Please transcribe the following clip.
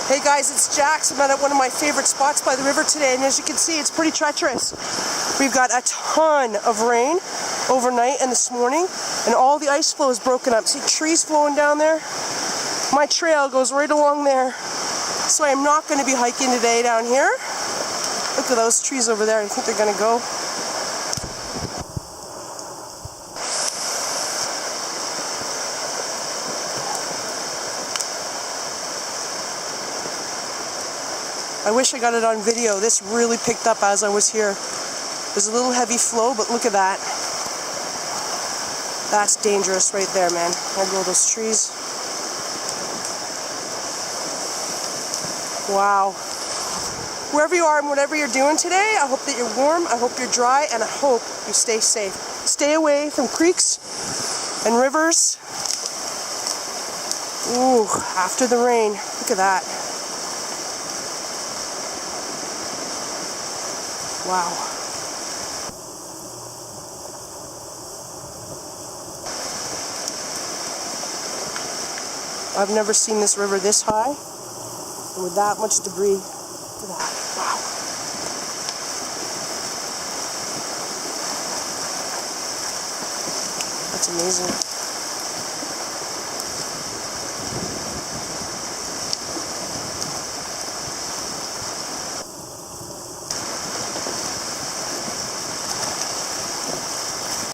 Hey guys, it's Jax. I'm at one of my favorite spots by the river today, and as you can see, it's pretty treacherous. We've got a ton of rain overnight and this morning, and all the ice flow is broken up. See trees flowing down there? My trail goes right along there, so I'm not going to be hiking today down here. Look at those trees over there. I think they're going to go. I wish I got it on video. This really picked up as I was here. There's a little heavy flow, but look at that. That's dangerous right there, man. There go those trees. Wow. Wherever you are and whatever you're doing today, I hope that you're warm, I hope you're dry, and I hope you stay safe. Stay away from creeks and rivers. Ooh, after the rain. Look at that. Wow. I've never seen this river this high and with that much debris. Look at that. Wow. That's amazing.